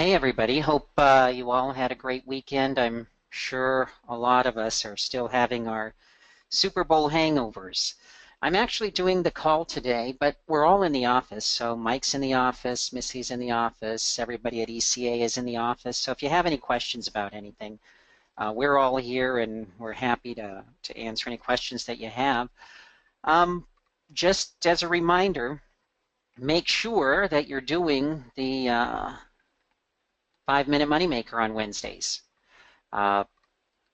Hey everybody, hope you all had a great weekend. I'm sure a lot of us are still having our Super Bowl hangovers. I'm actually doing the call today, but we're all in the office. So Mike's in the office, Missy's in the office, everybody at ECA is in the office. So if you have any questions about anything, we're all here and we're happy to answer any questions that you have. Um, just as a reminder, make sure that you're doing the 5-Minute Moneymaker on Wednesdays. Uh,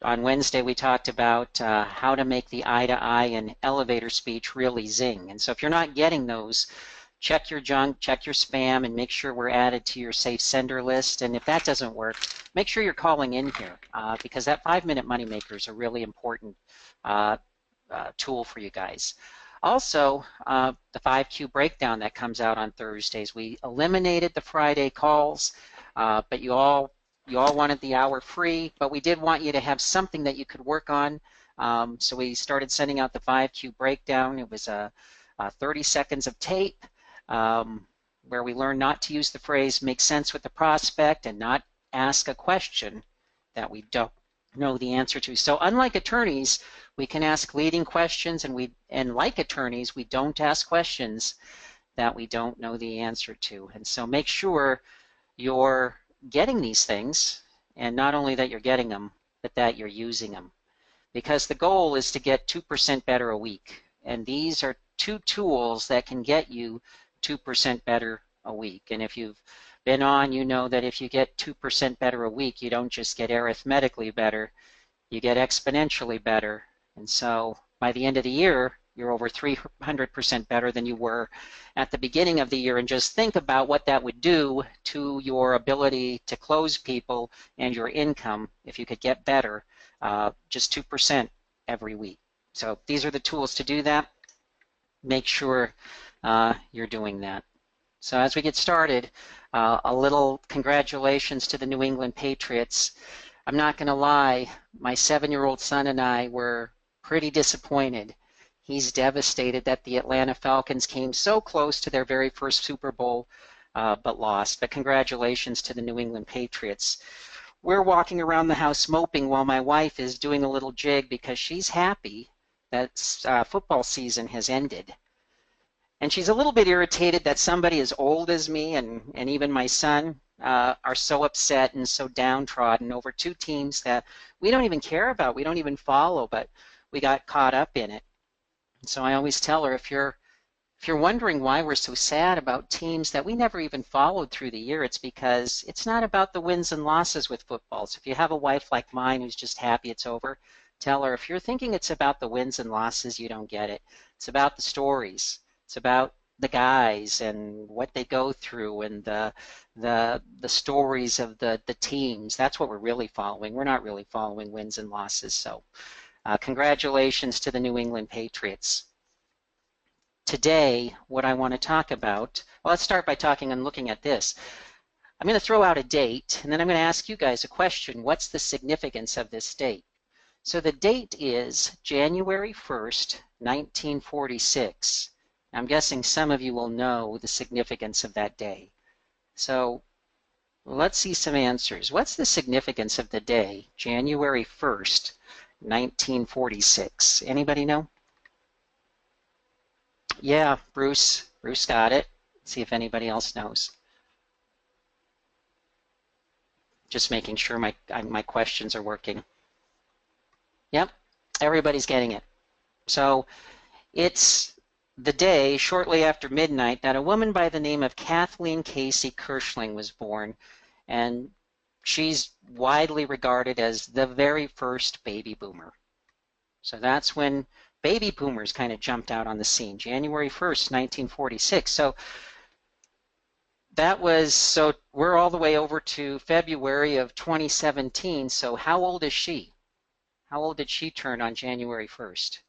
on Wednesday, we talked about how to make the eye-to-eye and elevator speech really zing. And so if you're not getting those, check your junk, check your spam, and make sure we're added to your safe sender list. And if that doesn't work, make sure you're calling in here because that 5-Minute Moneymaker is a really important tool for you guys. Also, the 5Q breakdown that comes out on Thursdays. We eliminated the Friday calls, but you all wanted the hour free, but we did want you to have something that you could work on. So we started sending out the 5Q breakdown. It was 30 seconds of tape where we learned not to use the phrase make sense with the prospect and not ask a question that we don't know the answer to. So unlike attorneys, we can ask leading questions, and like attorneys, we don't ask questions that we don't know the answer to. And so make sure you're getting these things, and not only that you're getting them, but that you're using them. Because the goal is to get 2% better a week. And these are two tools that can get you 2% better a week. And if you've been on, you know that if you get 2% better a week, you don't just get arithmetically better, you get exponentially better. And so by the end of the year, you're over 300% better than you were at the beginning of the year. And just think about what that would do to your ability to close people and your income if you could get better, just 2% every week. So these are the tools to do that. Make sure you're doing that. So as we get started, a little congratulations to the New England Patriots. I'm not going to lie, my 7-year-old son and I were pretty disappointed. He's devastated that the Atlanta Falcons came so close to their very first Super Bowl, but lost. But congratulations to the New England Patriots. We're walking around the house moping while my wife is doing a little jig because she's happy that football season has ended. And she's a little bit irritated that somebody as old as me and even my son are so upset and so downtrodden over two teams that we don't even care about, we don't even follow, but we got caught up in it. So I always tell her, if you're wondering why we're so sad about teams that we never even followed through the year, it's because it's not about the wins and losses with football. So if you have a wife like mine who's just happy it's over, tell her, if you're thinking it's about the wins and losses, you don't get it. It's about the stories. It's about the guys and what they go through and the stories of the teams. That's what we're really following. We're not really following wins and losses. So congratulations to the New England Patriots. Today, what I want to talk about, well, let's start by talking and looking at this. I'm going to throw out a date, and then I'm going to ask you guys a question. What's the significance of this date? So the date is January 1st, 1946. I'm guessing some of you will know the significance of that day. So let's see some answers. What's the significance of the day, January 1st, 1946? Anybody know? Yeah, Bruce got it. Let's see if anybody else knows. Just making sure my questions are working. Yep, everybody's getting it. So it's the day shortly after midnight that a woman by the name of Kathleen Casey Kirschling was born, and she's widely regarded as the very first baby boomer. So that's when baby boomers kind of jumped out on the scene, January 1st, 1946. So we're all the way over to February of 2017. So how old is she? How old did she turn on January 1st?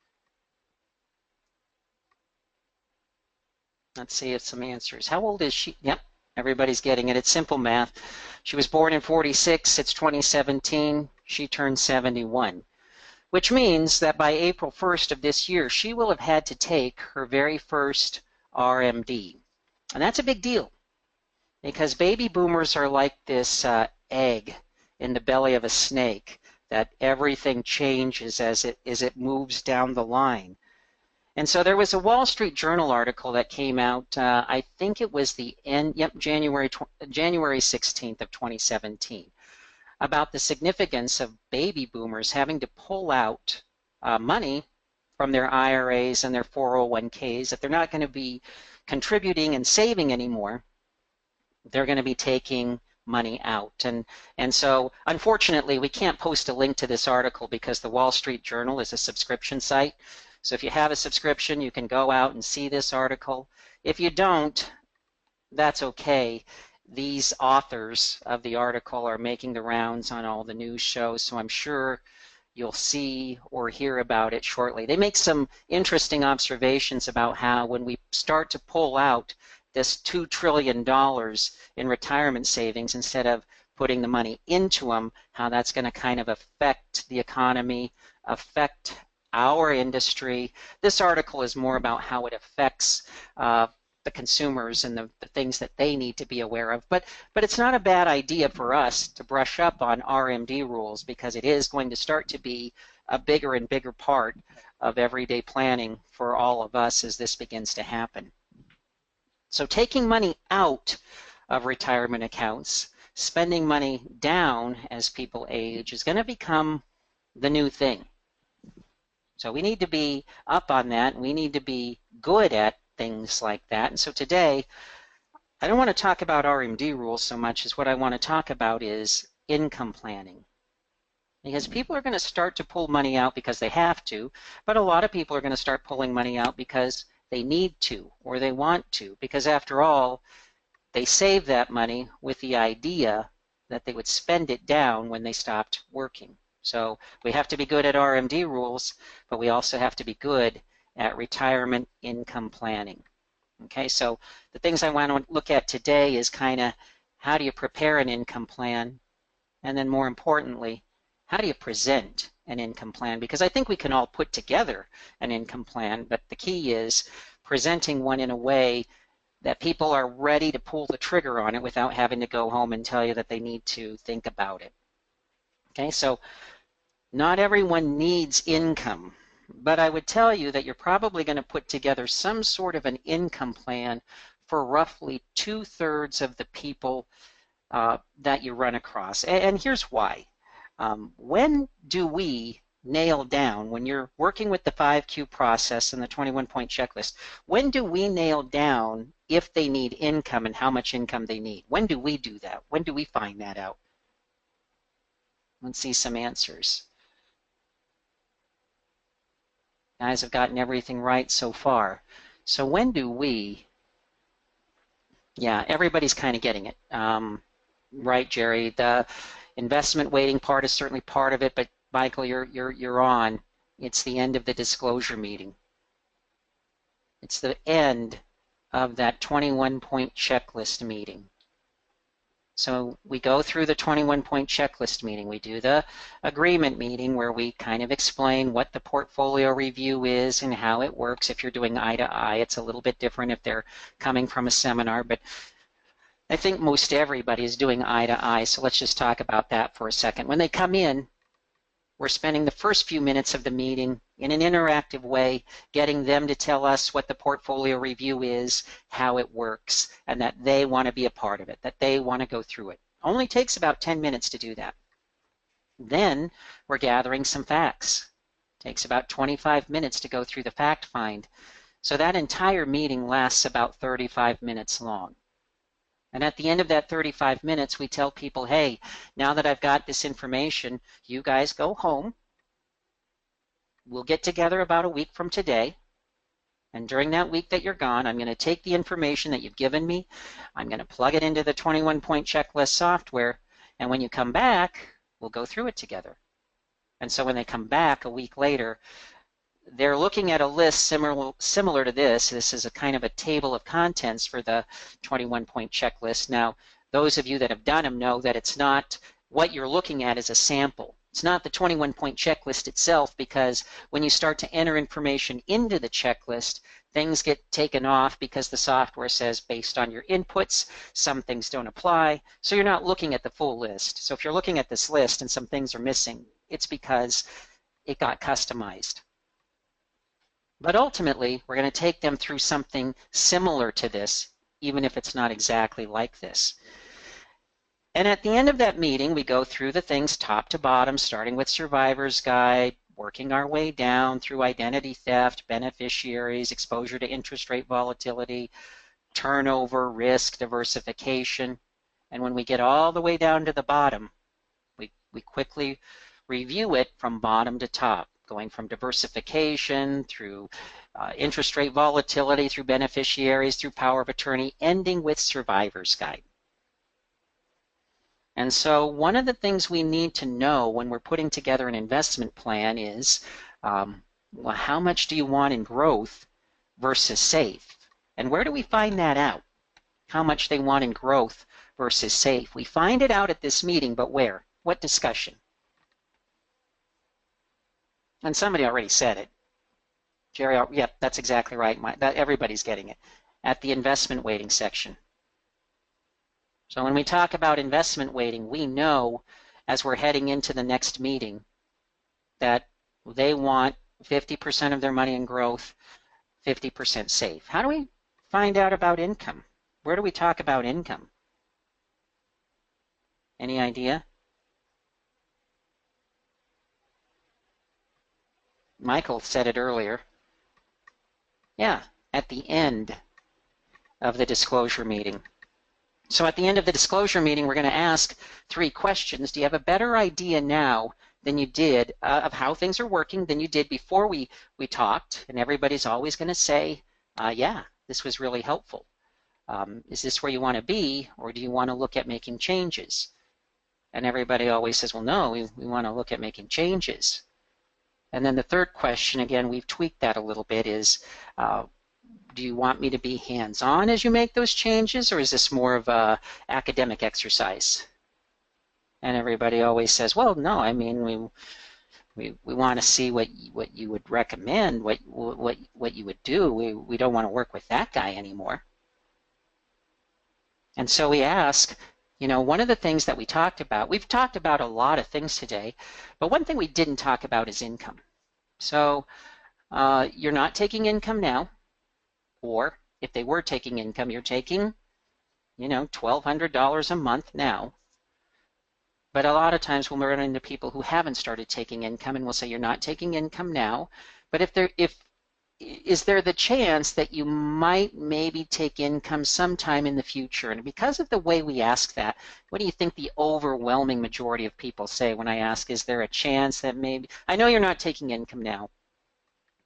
Let's see if some answers. How old is she? Yep, everybody's getting it. It's simple math. She was born in 46. It's 2017. She turned 71, which means that by April 1st of this year, she will have had to take her very first RMD. And that's a big deal because baby boomers are like this egg in the belly of a snake, that everything changes as it moves down the line. And so there was a Wall Street Journal article that came out, I think it was January 16th of 2017, about the significance of baby boomers having to pull out money from their IRAs and their 401ks, that they're not going to be contributing and saving anymore. They're going to be taking money out. And so unfortunately, we can't post a link to this article because the Wall Street Journal is a subscription site. So if you have a subscription, you can go out and see this article. If you don't, that's okay. These authors of the article are making the rounds on all the news shows, so I'm sure you'll see or hear about it shortly. They make some interesting observations about how when we start to pull out this $2 trillion in retirement savings instead of putting the money into them, how that's going to kind of affect the economy, affect our industry. This article is more about how it affects the consumers and the things that they need to be aware of. But it's not a bad idea for us to brush up on RMD rules, because it is going to start to be a bigger and bigger part of everyday planning for all of us as this begins to happen. So taking money out of retirement accounts, spending money down as people age, is going to become the new thing. So we need to be up on that. We need to be good at things like that. And so today, I don't want to talk about RMD rules so much as what I want to talk about is income planning. Because people are going to start to pull money out because they have to, but a lot of people are going to start pulling money out because they need to or they want to, because after all, they save that money with the idea that they would spend it down when they stopped working. So we have to be good at RMD rules, but we also have to be good at retirement income planning. Okay, so the things I want to look at today is kind of how do you prepare an income plan, and then more importantly, how do you present an income plan? Because I think we can all put together an income plan, but the key is presenting one in a way that people are ready to pull the trigger on it without having to go home and tell you that they need to think about it. Okay, so not everyone needs income, but I would tell you that you're probably going to put together some sort of an income plan for roughly 2/3 of the people that you run across. And here's why. When do we nail down, when you're working with the 5Q process and the 21-point checklist, when do we nail down if they need income and how much income they need? When do we do that? When do we find that out? Let's see some answers. Guys have gotten everything right so far. So when do we, yeah, everybody's kind of getting it. Right, Jerry, the investment weighting part is certainly part of it, but Michael, you're on. It's the end of the disclosure meeting. It's the end of that 21-point checklist meeting. So we go through the 21-point checklist meeting. We do the agreement meeting where we kind of explain what the portfolio review is and how it works. If you're doing eye to eye, it's a little bit different if they're coming from a seminar, but I think most everybody is doing eye to eye, so let's just talk about that for a second. When they come in, we're spending the first few minutes of the meeting in an interactive way, getting them to tell us what the portfolio review is, how it works, and that they want to be a part of it, that they want to go through it. Only takes about 10 minutes to do that. Then we're gathering some facts. Takes about 25 minutes to go through the fact find. So that entire meeting lasts about 35 minutes long. And at the end of that 35 minutes, we tell people, hey, now that I've got this information, you guys go home. We'll get together about a week from today. And during that week that you're gone, I'm going to take the information that you've given me. I'm going to plug it into the 21-point checklist software. And when you come back, we'll go through it together. And so when they come back a week later, they're looking at a list similar to this. This is a kind of a table of contents for the 21-point checklist. Now, those of you that have done them know that it's not, what you're looking at is a sample. It's not the 21-point checklist itself, because when you start to enter information into the checklist, things get taken off because the software says based on your inputs, some things don't apply. So you're not looking at the full list. So if you're looking at this list and some things are missing, it's because it got customized. But ultimately, we're going to take them through something similar to this, even if it's not exactly like this. And at the end of that meeting, we go through the things top to bottom, starting with Survivor's Guide, working our way down through identity theft, beneficiaries, exposure to interest rate volatility, turnover, risk, diversification. And when we get all the way down to the bottom, we quickly review it from bottom to top, going from diversification through interest rate volatility, through beneficiaries, through power of attorney, ending with Survivor's Guide. And so one of the things we need to know when we're putting together an investment plan is, well, how much do you want in growth versus safe? And where do we find that out? How much they want in growth versus safe? We find it out at this meeting, but where? What discussion? And somebody already said it. Jerry, yep, that's exactly right. Everybody's getting it. At the investment weighting section. So when we talk about investment weighting, we know as we're heading into the next meeting that they want 50% of their money in growth, 50% safe. How do we find out about income? Where do we talk about income? Any idea? Michael said it earlier. Yeah, at the end of the disclosure meeting. So at the end of the disclosure meeting, we're going to ask 3 questions. Do you have a better idea now than you did of how things are working than you did before we talked? And everybody's always going to say, yeah, this was really helpful. Is this where you want to be, or do you want to look at making changes? And everybody always says, well, no, we want to look at making changes. And then the third question, again, we've tweaked that a little bit, is do you want me to be hands-on as you make those changes, or is this more of a academic exercise? And everybody always says, well, no, I mean, we want to see what you would recommend, what you would do. We don't want to work with that guy anymore. And so we ask, you know, one of the things that we talked about, we've talked about a lot of things today, but one thing we didn't talk about is income. So you're not taking income now. Or if they were taking income, you're taking, you know, $1,200 a month now. But a lot of times when we run into people who haven't started taking income, and we'll say you're not taking income now, but is there the chance that you might maybe take income sometime in the future? And because of the way we ask that, what do you think the overwhelming majority of people say when I ask, is there a chance that maybe, I know you're not taking income now,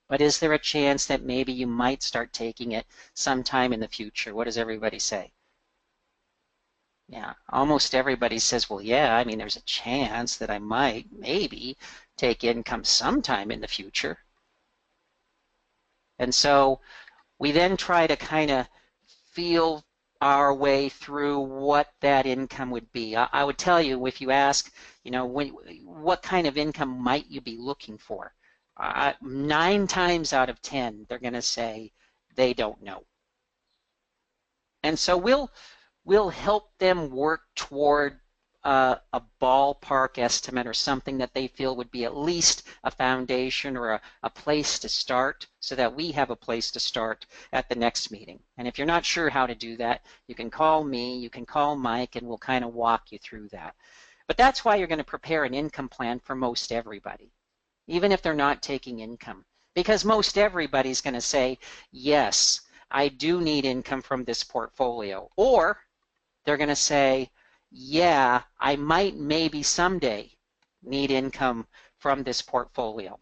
but is there a chance that maybe you might start taking it sometime in the future? What does everybody say? Yeah, almost everybody says, well, yeah, I mean, there's a chance that I might maybe take income sometime in the future. And so we then try to kind of feel our way through what that income would be. I would tell you, if you ask, you know, what kind of income might you be looking for? 9 times out of 10, they're going to say they don't know. And so we'll help them work toward a ballpark estimate, or something that they feel would be at least a foundation or a place to start, so that we have a place to start at the next meeting. And if you're not sure how to do that, you can call me, you can call Mike, and we'll kind of walk you through that. But that's why you're going to prepare an income plan for most everybody, even if they're not taking income, because most everybody's going to say, yes, I do need income from this portfolio. Or they're going to say, yeah, I might maybe someday need income from this portfolio.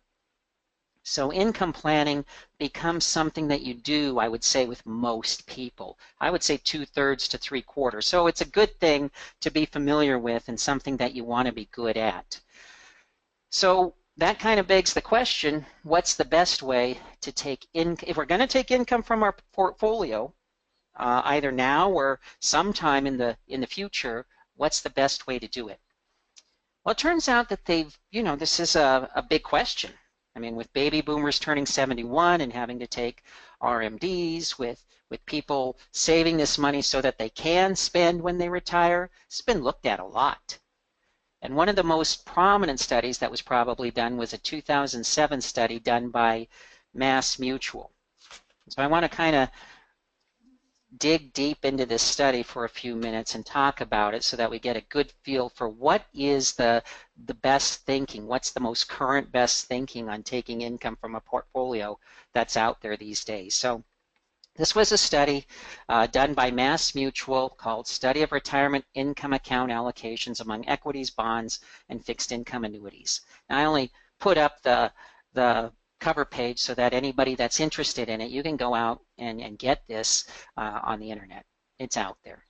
So income planning becomes something that you do, I would say, with most people. I would say 2/3 to 3/4. So it's a good thing to be familiar with, and something that you want to be good at. So that kind of begs the question, what's the best way to take income? If we're going to take income from our portfolio, either now or sometime in the future, what's the best way to do it? Well, it turns out that they've, this is a big question. I mean, with baby boomers turning 71 and having to take RMDs, with people saving this money so that they can spend when they retire, it's been looked at a lot. And one of the most prominent studies that was probably done was a 2007 study done by MassMutual. So I want to kind of dig deep into this study for a few minutes and talk about it so that we get a good feel for what is the best thinking, what's the most current best thinking on taking income from a portfolio that's out there these days. So this was a study done by MassMutual called Study of Retirement Income Account Allocations Among Equities, Bonds, and Fixed Income Annuities. Now, I only put up the cover page so that anybody that's interested in it, you can go out and get this on the internet. It's out there.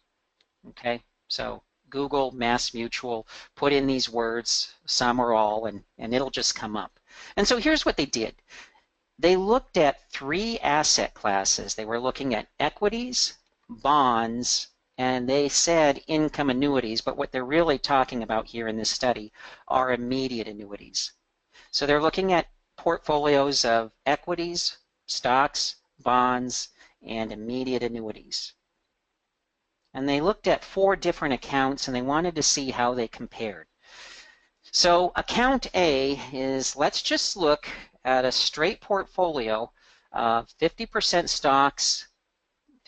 Okay, so Google MassMutual, put in these words, some or all, and it'll just come up. And so here's what they did. They looked at 3 asset classes. They were looking at equities, bonds, and they said income annuities, but what they're really talking about here in this study are immediate annuities. So they're looking at portfolios of equities, stocks, bonds, and immediate annuities. And they looked at 4 different accounts and they wanted to see how they compared. So account A is, let's just look at a straight portfolio of 50% stocks,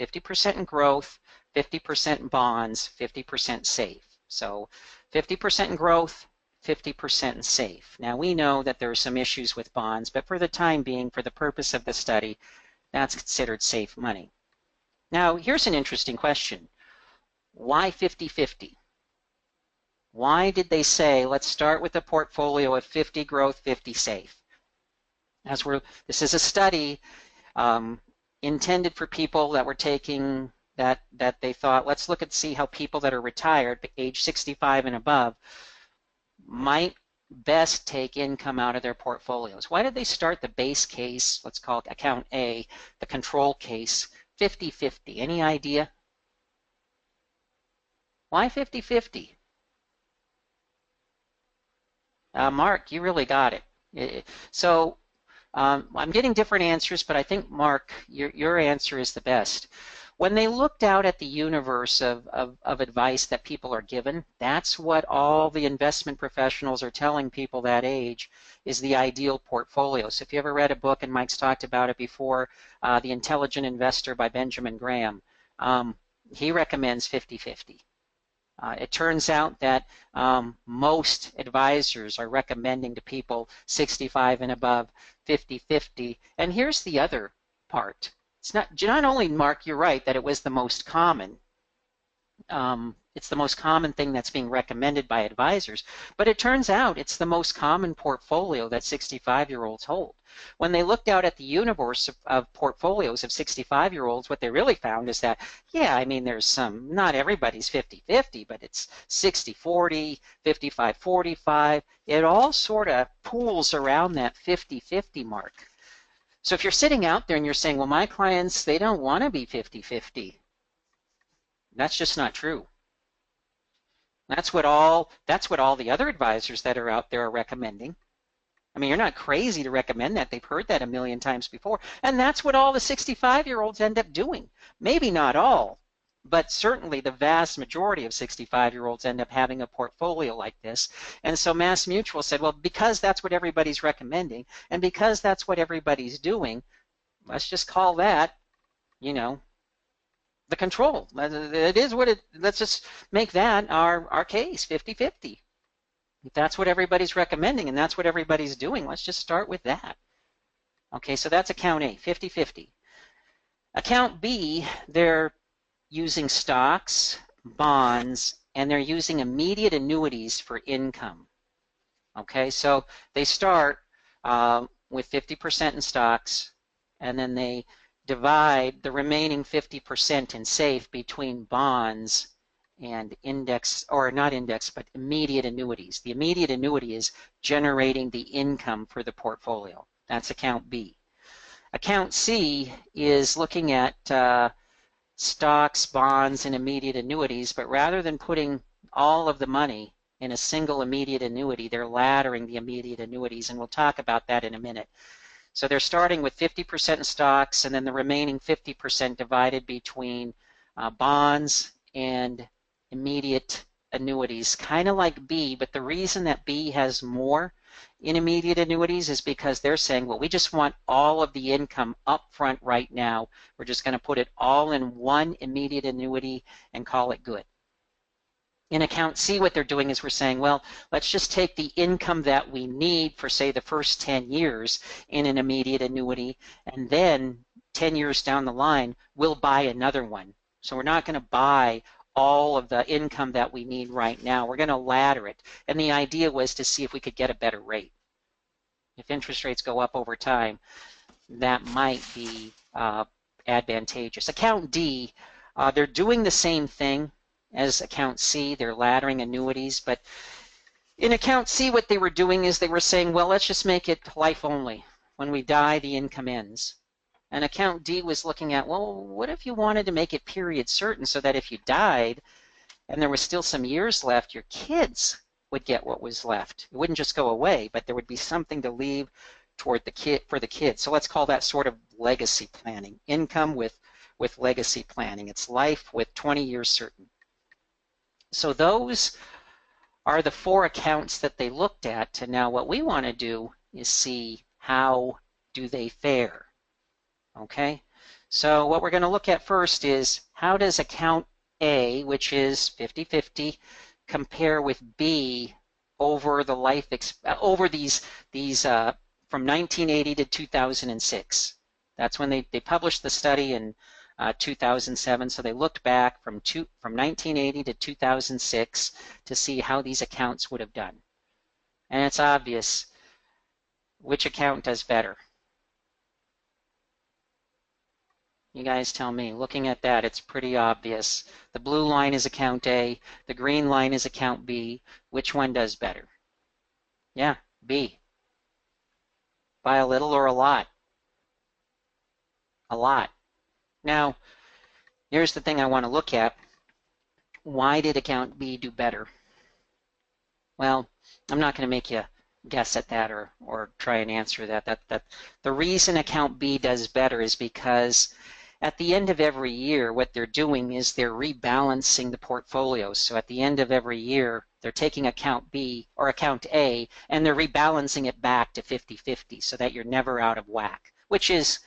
50% in growth, 50% in bonds, 50% safe. So 50% in growth, 50% in safe. Now we know that there are some issues with bonds, but for the time being, for the purpose of the study, that's considered safe money. Now here's an interesting question. Why 50-50? Why did they say, let's start with a portfolio of 50 growth, 50 safe? This is a study intended for people that were taking that they thought, let's look and see how people that are retired, age 65 and above, might best take income out of their portfolios. Why did they start the base case, let's call it account A, the control case, 50-50? Any idea? Why 50-50? Mark, you really got it. So I'm getting different answers, but I think, Mark, your answer is the best. When they looked out at the universe of advice that people are given, that's what all the investment professionals are telling people that age is the ideal portfolio. So if you ever read a book, and Mike's talked about it before, The Intelligent Investor by Benjamin Graham, he recommends 50-50. It turns out that most advisors are recommending to people 65 and above 50-50. And here's the other part. It's not only, Mark, you're right that it was the most common. It's the most common thing that's being recommended by advisors, but it turns out it's the most common portfolio that 65-year-olds hold. When they looked out at the universe of portfolios of 65-year-olds, what they really found is that, yeah, I mean, there's some, not everybody's 50-50, but it's 60-40, 55-45. It all sort of pools around that 50-50 mark. So if you're sitting out there and you're saying, well, my clients, they don't want to be 50-50, that's just not true. That's what all the other advisors that are out there are recommending. I mean, you're not crazy to recommend that. They've heard that a million times before. And that's what all the 65-year-olds end up doing. Maybe not all, but certainly the vast majority of 65-year-olds end up having a portfolio like this. And so MassMutual said, well, because that's what everybody's recommending, and because that's what everybody's doing, let's just call that, the control. It is what it, let's just make that our case, 50-50. If that's what everybody's recommending and that's what everybody's doing, let's just start with that. Okay, so that's account A, 50-50. Account B, they're using stocks, bonds, and they're using immediate annuities for income. Okay, so they start with 50% in stocks, and then they divide the remaining 50% in safe between bonds and index, or not index, but immediate annuities. The immediate annuity is generating the income for the portfolio. That's account B. Account C is looking at stocks, bonds, and immediate annuities, but rather than putting all of the money in a single immediate annuity. They're laddering the immediate annuities, and we'll talk about that in a minute. So they're starting with 50% in stocks, and then the remaining 50% divided between bonds and immediate annuities, kind of like B, but the reason that B has more in immediate annuities is because they're saying, well, we just want all of the income up front right now. We're just going to put it all in one immediate annuity and call it good. In account C, what they're doing is we're saying, well, let's just take the income that we need for, say, the first 10 years in an immediate annuity, and then 10 years down the line, we'll buy another one. So we're not going to buy all of the income that we need right now. We're going to ladder it. And the idea was to see if we could get a better rate. If interest rates go up over time, that might be advantageous. Account D, they're doing the same thing as account C. They're laddering annuities, but in account C, what they were doing is they were saying, well, let's just make it life only. When we die, the income ends. And account D was looking at, well, what if you wanted to make it period certain so that if you died and there was still some years left, your kids would get what was left. It wouldn't just go away, but there would be something to leave toward the kid for the kids. So let's call that sort of legacy planning. Income with legacy planning. It's life with 20 years certain. So those are the 4 accounts that they looked at. And now what we want to do is see how do they fare. Okay, so what we're going to look at first is how does account A, which is 50-50, compare with B over the life over these from 1980 to 2006. That's when they published the study in 2007. So they looked back from 1980 to 2006 to see how these accounts would have done. And it's obvious which account does better. You guys tell me. Looking at that, it's pretty obvious. The blue line is account A. The green line is account B. Which one does better? Yeah, B. By a little or a lot? A lot. Now, here's the thing I want to look at. Why did account B do better? Well, I'm not going to make you guess at that or try and answer that. The reason account B does better is because at the end of every year, what they're doing is they're rebalancing the portfolios. So at the end of every year, they're taking account B or account A and they're rebalancing it back to 50-50 so that you're never out of whack, which is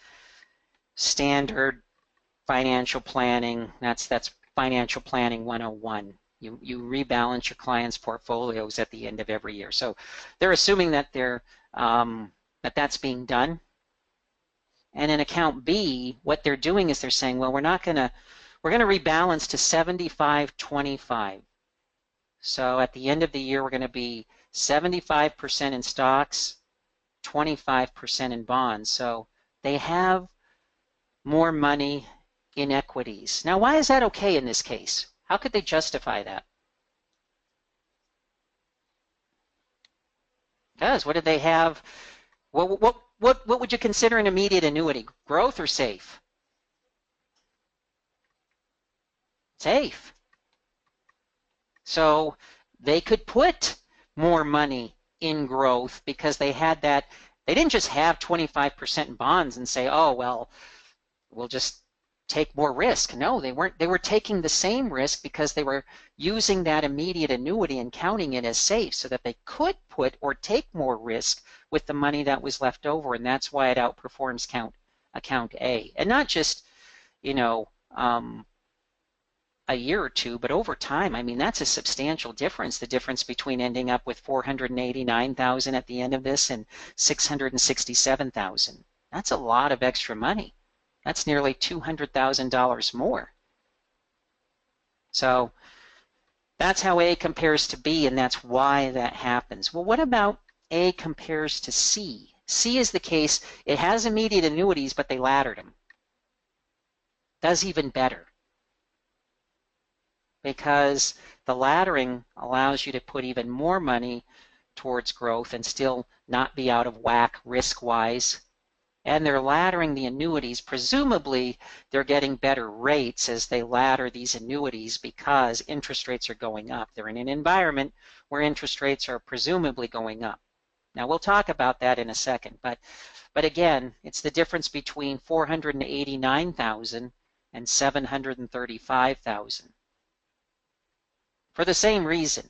standard financial planning. That's financial planning 101. You rebalance your clients' portfolios at the end of every year. So they're assuming that that's being done. And in account B, what they're doing is they're saying, well, we're going to rebalance to 75-25. So at the end of the year, we're going to be 75% in stocks, 25% in bonds. So they have more money in equities. Now, why is that okay in this case? How could they justify that? Because what did they have? What would you consider an immediate annuity? Growth or safe? Safe. So they could put more money in growth because they had that. They didn't just have 25% in bonds and say, oh, well, we'll just take more risk. No, they weren't. They were taking the same risk because they were using that immediate annuity and counting it as safe so that they could put or take more risk with the money that was left over, and that's why it outperforms account A. And not just, a year or two, but over time. I mean, that's a substantial difference. The difference between ending up with $489,000 at the end of this and $667,000. That's a lot of extra money. That's nearly $200,000 more. So that's how A compares to B, and that's why that happens. Well, what about A compares to C? C is the case. It has immediate annuities, but they laddered them. Does even better. Because the laddering allows you to put even more money towards growth and still not be out of whack risk-wise and they're laddering the annuities. Presumably, they're getting better rates as they ladder these annuities because interest rates are going up. They're in an environment where interest rates are presumably going up. Now, we'll talk about that in a second, but again, it's the difference between 489,000 and 735,000 for the same reason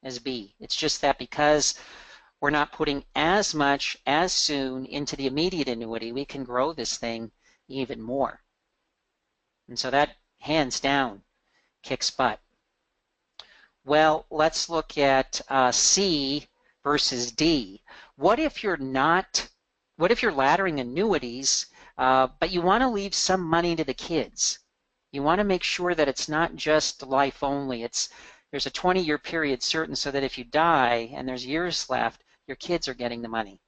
as B. It's just that because we're not putting as much as soon into the immediate annuity, we can grow this thing even more. And so that, hands down, kicks butt. Well, let's look at C versus D. What if you're laddering annuities, but you want to leave some money to the kids? You want to make sure that it's not just life only. There's a 20-year period certain so that if you die and there's years left, your kids are getting the money.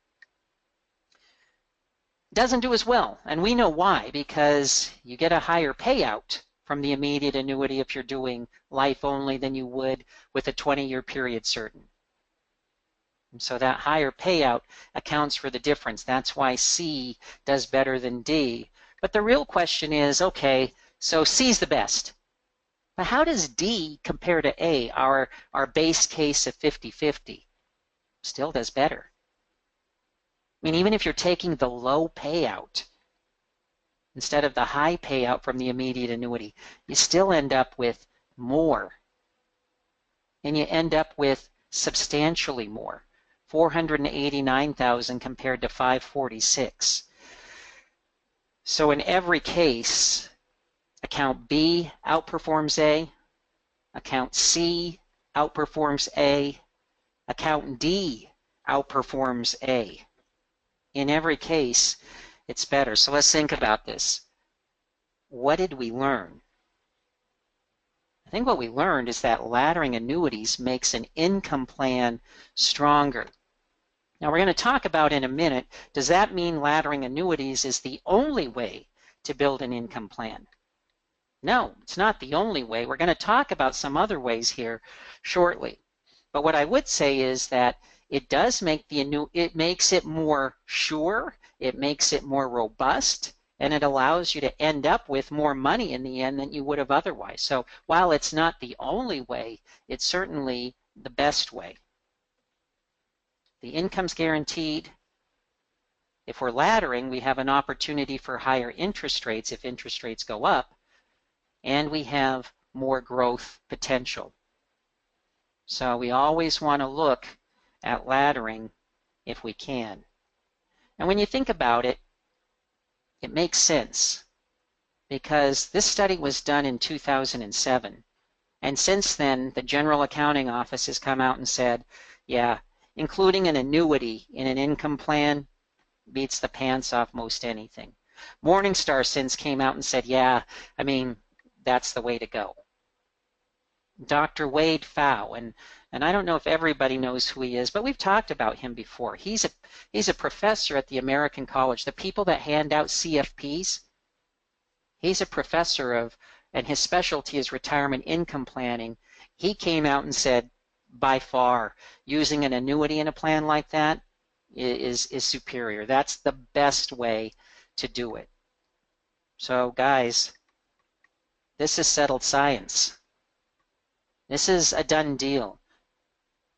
Doesn't do as well, and we know why, because you get a higher payout from the immediate annuity if you're doing life only than you would with a 20-year period certain. And so that higher payout accounts for the difference. That's why C does better than D. But the real question is, okay, so C's the best. But how does D compare to A, our base case of 50-50? Still does better. I mean, even if you're taking the low payout instead of the high payout from the immediate annuity, you still end up with more. And you end up with substantially more, 489,000 compared to 546. So in every case, account B outperforms A, account C outperforms A, account D outperforms A. In every case, it's better. So let's think about this. What did we learn? I think what we learned is that laddering annuities makes an income plan stronger. Now we're going to talk about in a minute, does that mean laddering annuities is the only way to build an income plan? No, it's not the only way. We're going to talk about some other ways here shortly. But what I would say is that it does make it makes it more sure, it makes it more robust, and it allows you to end up with more money in the end than you would have otherwise. So while it's not the only way, it's certainly the best way. The income's guaranteed. If we're laddering, we have an opportunity for higher interest rates if interest rates go up, and we have more growth potential. So we always want to look at laddering if we can. And when you think about it, it makes sense because this study was done in 2007. And since then, the General Accounting Office has come out and said, yeah, including an annuity in an income plan beats the pants off most anything. Morningstar since came out and said, yeah, I mean, that's the way to go. Dr. Wade Pfau, and I don't know if everybody knows who he is, but we've talked about him before. He's a professor at the American College. The people that hand out CFPs, he's a professor of, and his specialty is retirement income planning. He came out and said, by far, using an annuity in a plan like that is superior. That's the best way to do it. So guys, this is settled science. This is a done deal.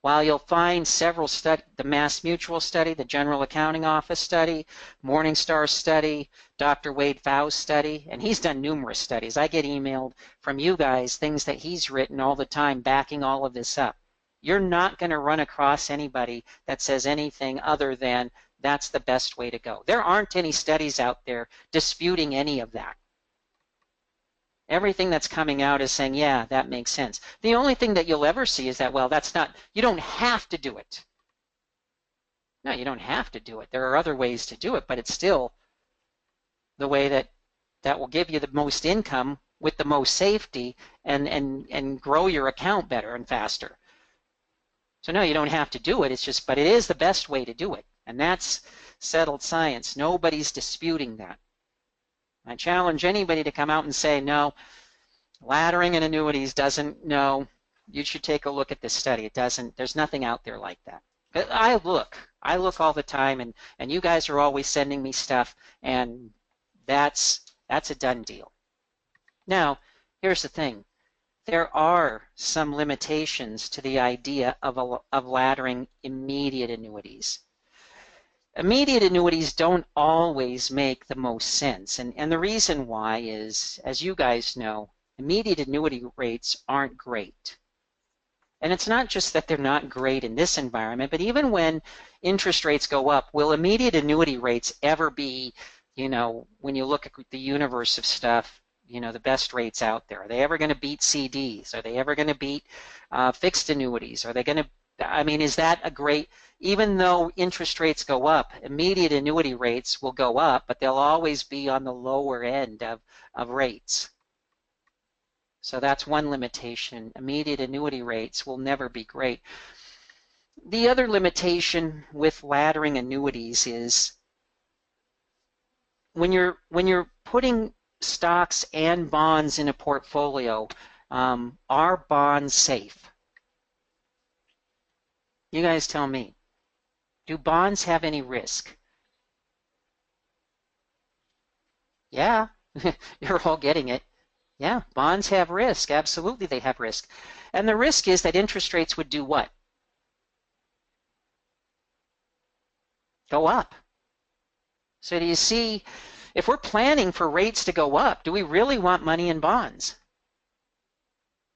While you'll find several studies, the Mass Mutual study, the General Accounting Office study, Morningstar study, Dr. Wade Pfau's study, and he's done numerous studies. I get emailed from you guys things that he's written all the time backing all of this up. You're not going to run across anybody that says anything other than that's the best way to go. There aren't any studies out there disputing any of that. Everything that's coming out is saying, yeah, that makes sense. The only thing that you'll ever see is that, well, that's not, you don't have to do it. No, you don't have to do it. There are other ways to do it, but it's still the way that will give you the most income with the most safety and grow your account better and faster. So no, you don't have to do it. It's just, but it is the best way to do it. And that's settled science. Nobody's disputing that. I challenge anybody to come out and say, no, laddering and annuities doesn't, no, you should take a look at this study. It doesn't, there's nothing out there like that. I look all the time, and you guys are always sending me stuff, and that's a done deal. Now, here's the thing. There are some limitations to the idea of laddering immediate annuities. Immediate annuities don't always make the most sense, and the reason why is, as you guys know, immediate annuity rates aren't great. And it's not just that they're not great in this environment, but even when interest rates go up, will immediate annuity rates ever be, when you look at the universe of stuff, the best rates out there? Are they ever going to beat CDs? Are they ever going to beat fixed annuities? Are they going to, is that a great, even though interest rates go up, immediate annuity rates will go up, but they'll always be on the lower end of rates. So that's one limitation. Immediate annuity rates will never be great. The other limitation with laddering annuities is when you're putting stocks and bonds in a portfolio, are bonds safe? You guys tell me. Do bonds have any risk? Yeah, you're all getting it. Yeah, bonds have risk. Absolutely, they have risk. And the risk is that interest rates would do what? Go up. So do you see, if we're planning for rates to go up, do we really want money in bonds?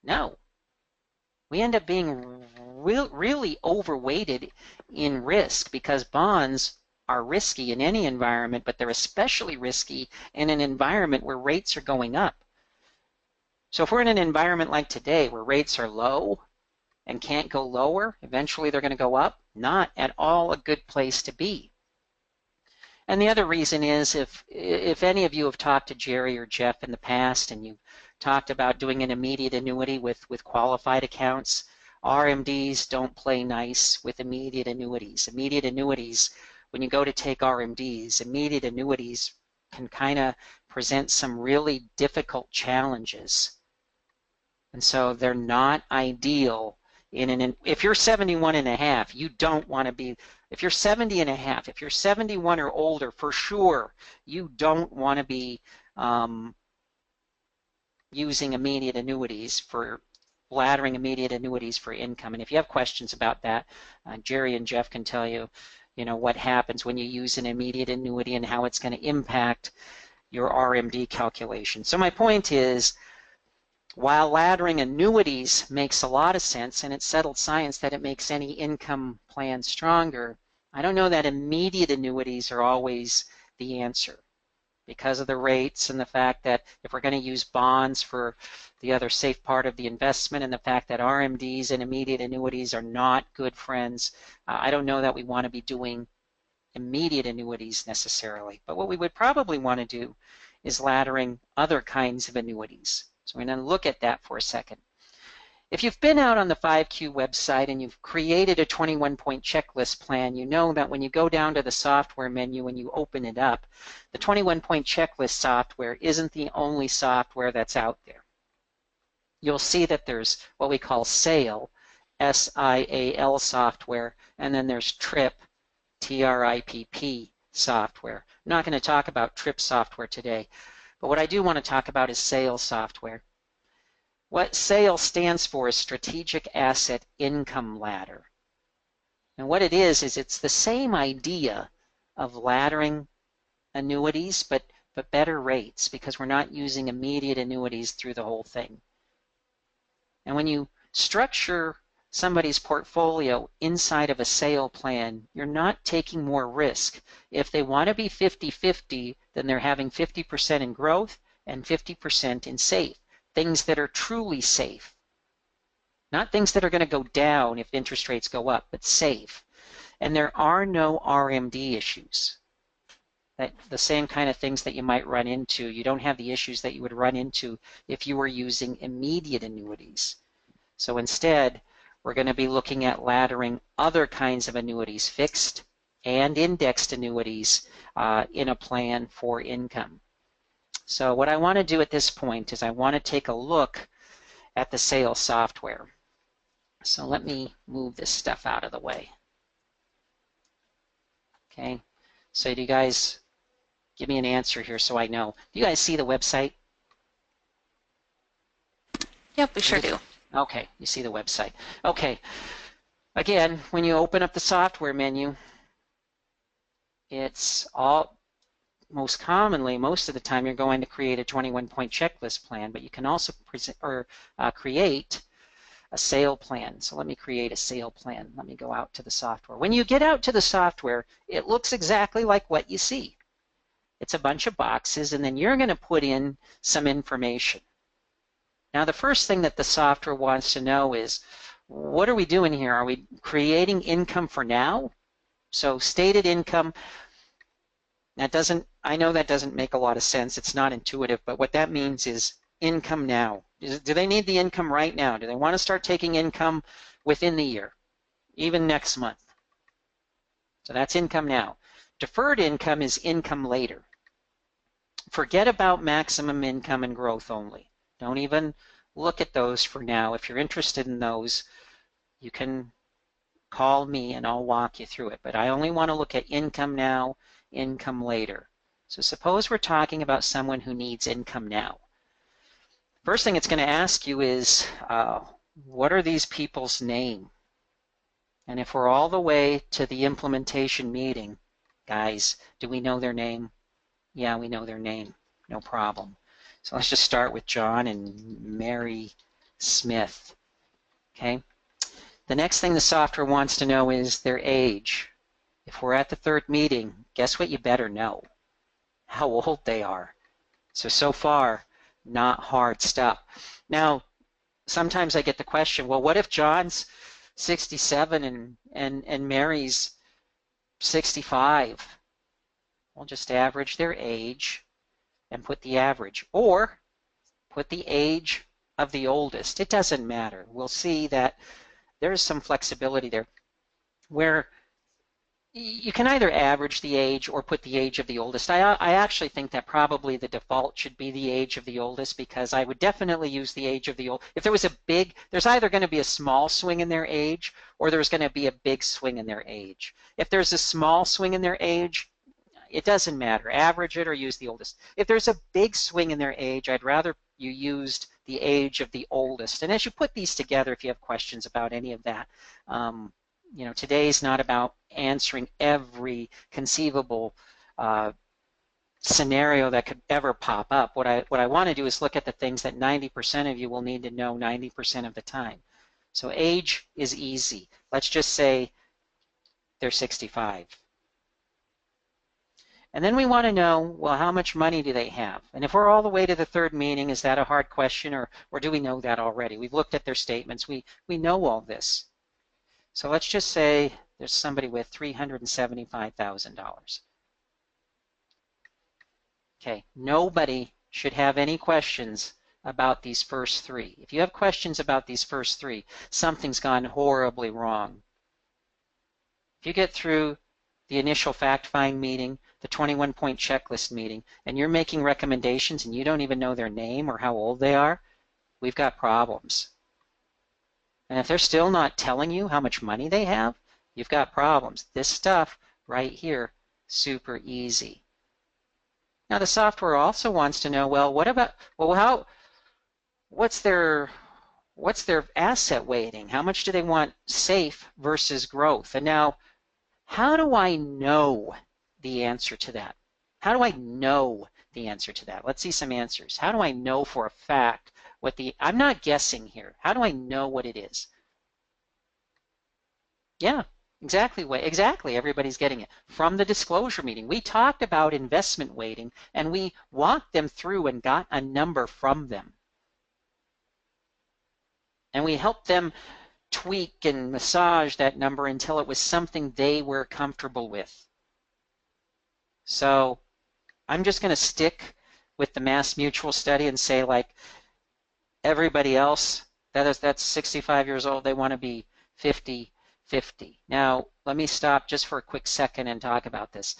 No. We end up being really overweighted in risk because bonds are risky in any environment, but they're especially risky in an environment where rates are going up. So if we're in an environment like today where rates are low and can't go lower, eventually they're going to go up, not at all a good place to be. And the other reason is if any of you have talked to Jerry or Jeff in the past and you've talked about doing an immediate annuity with qualified accounts, RMDs don't play nice with immediate annuities. Immediate annuities, when you go to take RMDs, immediate annuities can kind of present some really difficult challenges. And so they're not ideal if you're 71 and a half, you don't want to be, if you're 70 and a half, if you're 71 or older, for sure, you don't want to be using immediate annuities for laddering immediate annuities for income. And if you have questions about that, Jerry and Jeff can tell you, what happens when you use an immediate annuity and how it's going to impact your RMD calculation. So my point is, while laddering annuities makes a lot of sense, and it's settled science that it makes any income plan stronger, I don't know that immediate annuities are always the answer because of the rates and the fact that if we're going to use bonds for the other safe part of the investment and the fact that RMDs and immediate annuities are not good friends, I don't know that we want to be doing immediate annuities necessarily. But what we would probably want to do is laddering other kinds of annuities. So we're going to look at that for a second. If you've been out on the 5Q website and you've created a 21-point checklist plan, you know that when you go down to the software menu and you open it up, the 21-point checklist software isn't the only software that's out there. You'll see that there's what we call SAIL, S-I-A-L software, and then there's TRIP, T-R-I-P-P software. I'm not going to talk about TRIP software today. But what I do want to talk about is SAIL software. What SAIL stands for is Strategic Asset Income Ladder. And what it is it's the same idea of laddering annuities, but better rates because we're not using immediate annuities through the whole thing. And when you structure somebody's portfolio inside of a SAIL plan, you're not taking more risk. If they want to be 50-50, then they're having 50% in growth and 50% in safe, things that are truly safe. Not things that are going to go down if interest rates go up, but safe. And there are no RMD issues. The same kind of things that you might run into. You don't have the issues that you would run into if you were using immediate annuities. So instead, we're going to be looking at laddering other kinds of annuities, fixed and indexed annuities in a plan for income. So what I want to do at this point is I want to take a look at the SAIL software. So let me move this stuff out of the way. Okay, so do you guys give me an answer here so I know? Do you guys see the website? Yep, we sure do. Okay, you see the website. Okay, again, when you open up the software menu, it's all, most commonly, most of the time, you're going to create a 21-point checklist plan, but you can also create a sale plan. So let me create a sale plan. Let me go out to the software. When you get out to the software, it looks exactly like what you see. It's a bunch of boxes, and then you're going to put in some information. Now, the first thing that the software wants to know is, what are we doing here? Are we creating income for now? So stated income, that doesn't, I know that doesn't make a lot of sense. It's not intuitive, but what that means is income now. Do they need the income right now? Do they want to start taking income within the year, even next month? So that's income now. Deferred income is income later. Forget about maximum income and growth only. Don't even look at those for now. If you're interested in those, you can call me and I'll walk you through it. But I only want to look at income now, income later. So suppose we're talking about someone who needs income now. First thing it's going to ask you is, what are these people's name? And if we're all the way to the implementation meeting, guys, do we know their name? Yeah, we know their name, no problem. So let's just start with John and Mary Smith, okay? The next thing the software wants to know is their age. If we're at the third meeting, guess what you better know? How old they are. So far, not hard stuff. Now, sometimes I get the question, well, what if John's 67 and Mary's 65? We'll just average their age and put the average, or put the age of the oldest. It doesn't matter. We'll see that there's some flexibility there where you can either average the age or put the age of the oldest. I actually think that probably the default should be the age of the oldest, because I would definitely use the age of the old. If there was a big, there's either going to be a small swing in their age or there's going to be a big swing in their age. If there's a small swing in their age, it doesn't matter. Average it or use the oldest. If there's a big swing in their age, I'd rather you used the age of the oldest. And as you put these together, if you have questions about any of that, you know, today's not about answering every conceivable scenario that could ever pop up. What I want to do is look at the things that 90% of you will need to know 90% of the time. So age is easy. Let's just say they're 65. And then we want to know, well, how much money do they have? And if we're all the way to the third meeting, is that a hard question, or do we know that already? We've looked at their statements. We know all this. So let's just say there's somebody with $375,000. Okay, nobody should have any questions about these first three. If you have questions about these first three, something's gone horribly wrong. If you get through the initial fact-find meeting, the 21-point checklist meeting, and you're making recommendations and you don't even know their name or how old they are, we've got problems. And if they're still not telling you how much money they have, you've got problems. This stuff right here, super easy. Now the software also wants to know, well, what about, well, what's their asset weighting? How much do they want safe versus growth? And now, how do I know the answer to that? How do I know the answer to that? Let's see some answers. How do I know for a fact what I'm not guessing here. How do I know what it is? Yeah, exactly. Everybody's getting it. From the disclosure meeting, we talked about investment weighting and we walked them through and got a number from them. And we helped them tweak and massage that number until it was something they were comfortable with. So I'm just going to stick with the Mass Mutual study and say, like everybody else that's 65 years old, they want to be 50-50. Now, let me stop just for a quick second and talk about this.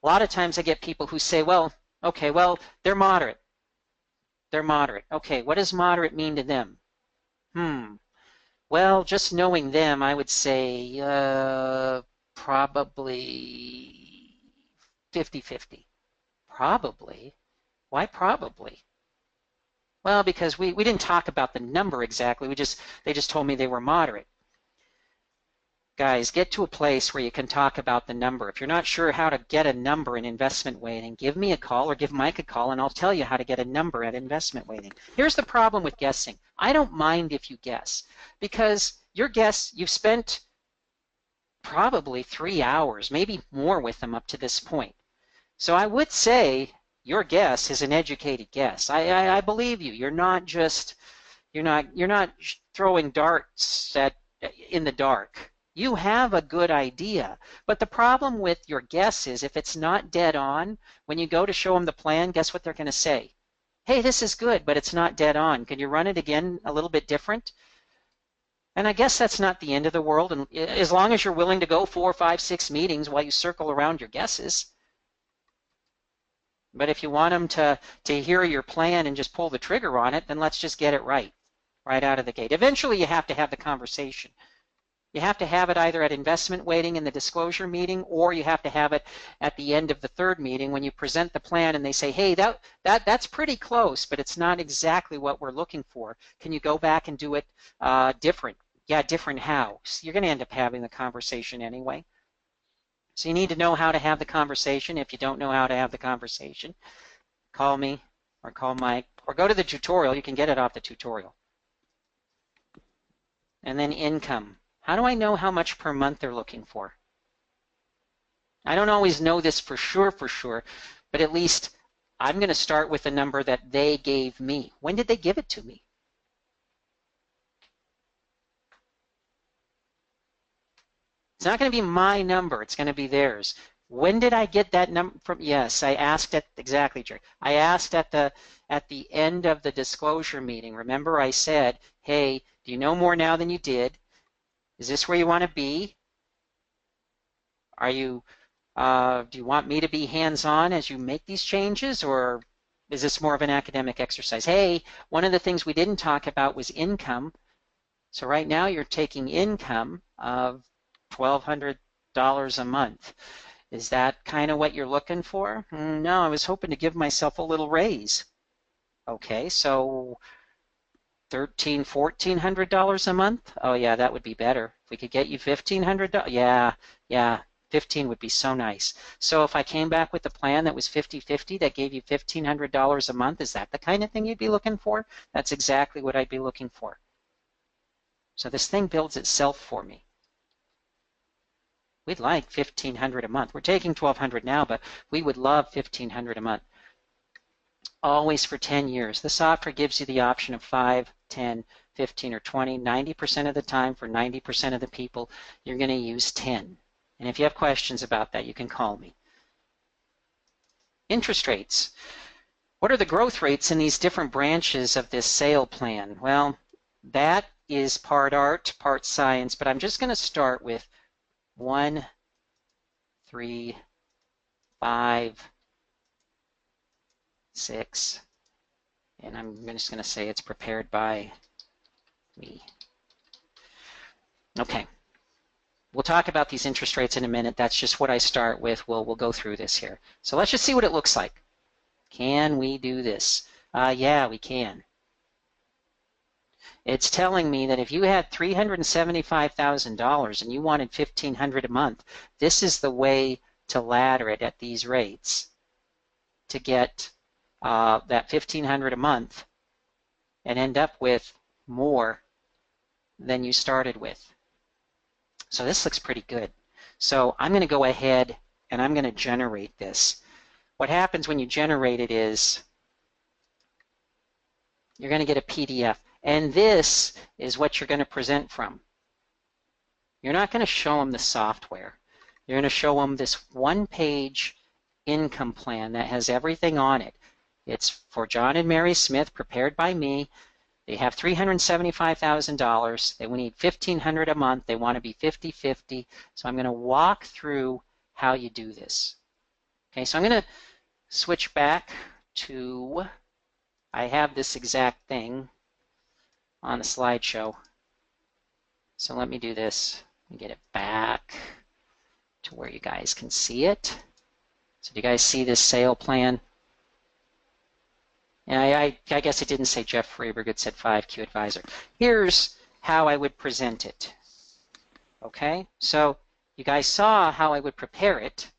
A lot of times I get people who say, well, okay, well, they're moderate. They're moderate. Okay, what does moderate mean to them? Well, just knowing them, I would say probably 50-50? Probably. Why probably? Well, because we didn't talk about the number exactly. They just told me they were moderate. Guys, get to a place where you can talk about the number. If you're not sure how to get a number in investment weighting, give me a call or give Mike a call and I'll tell you how to get a number at investment weighting. Here's the problem with guessing. I don't mind if you guess because your guess, you've spent probably 3 hours, maybe more with them up to this point. So I would say your guess is an educated guess. I believe you. You're not throwing darts in the dark. You have a good idea. But the problem with your guess is if it's not dead on, when you go to show them the plan, guess what they're going to say? Hey, this is good, but it's not dead on. Can you run it again a little bit different? And I guess that's not the end of the world. And as long as you're willing to go 4, 5, 6 meetings while you circle around your guesses. But if you want them to hear your plan and just pull the trigger on it, then let's just get it right out of the gate. Eventually, you have to have the conversation. You have to have it either at investment weighting in the disclosure meeting, or you have to have it at the end of the third meeting when you present the plan and they say, hey, that's pretty close, but it's not exactly what we're looking for. Can you go back and do it different? Yeah, different how? So you're going to end up having the conversation anyway. So you need to know how to have the conversation. If you don't know how to have the conversation, call me or call Mike or go to the tutorial. You can get it off the tutorial. And then income. How do I know how much per month they're looking for? I don't always know this for sure, but at least I'm going to start with the number that they gave me. When did they give it to me? It's not going to be my number. It's going to be theirs. When did I get that number from? Yes, I asked at exactly, Jerry. I asked at the end of the disclosure meeting. Remember, I said, "Hey, do you know more now than you did? Is this where you want to be? Are you? Do you want me to be hands-on as you make these changes, or is this more of an academic exercise? Hey, one of the things we didn't talk about was income. So right now you're taking income of $1,200 a month. Is that kind of what you're looking for? No, I was hoping to give myself a little raise. Okay, so $1,300, $1,400 a month? Oh yeah, that would be better. If we could get you $1,500, yeah, 15 would be so nice. So if I came back with a plan that was 50-50 that gave you $1,500 a month, is that the kind of thing you'd be looking for? That's exactly what I'd be looking for. So this thing builds itself for me. We'd like $1,500 a month. We're taking $1,200 now, but we would love $1,500 a month. Always for 10 years. The software gives you the option of 5, 10, 15, or 20. 90% of the time, for 90% of the people, you're going to use 10. And if you have questions about that, you can call me. Interest rates. What are the growth rates in these different branches of this sale plan? Well, that is part art, part science, but I'm just going to start with 1, 3, 5, 6, and I'm just going to say it's prepared by me. Okay, we'll talk about these interest rates in a minute. That's just what I start with. We'll go through this here. So let's just see what it looks like. Can we do this? Yeah, we can. It's telling me that if you had $375,000 and you wanted $1,500 a month, this is the way to ladder it at these rates to get that $1,500 a month and end up with more than you started with. So this looks pretty good. So I'm going to go ahead and I'm going to generate this. What happens when you generate it is you're going to get a PDF. And this is what you're going to present from. You're not going to show them the software. You're going to show them this one-page income plan that has everything on it. It's for John and Mary Smith, prepared by me. They have $375,000. They need $1,500 a month. They want to be 50-50. So I'm going to walk through how you do this. Okay, so I'm going to switch back to, I have this exact thing on the slideshow. So let me do this and get it back to where you guys can see it. So do you guys see this sale plan? Yeah, I guess it didn't say Jeff Freiberg, it said 5Q Advisor. Here's how I would present it. Okay, so you guys saw how I would prepare it.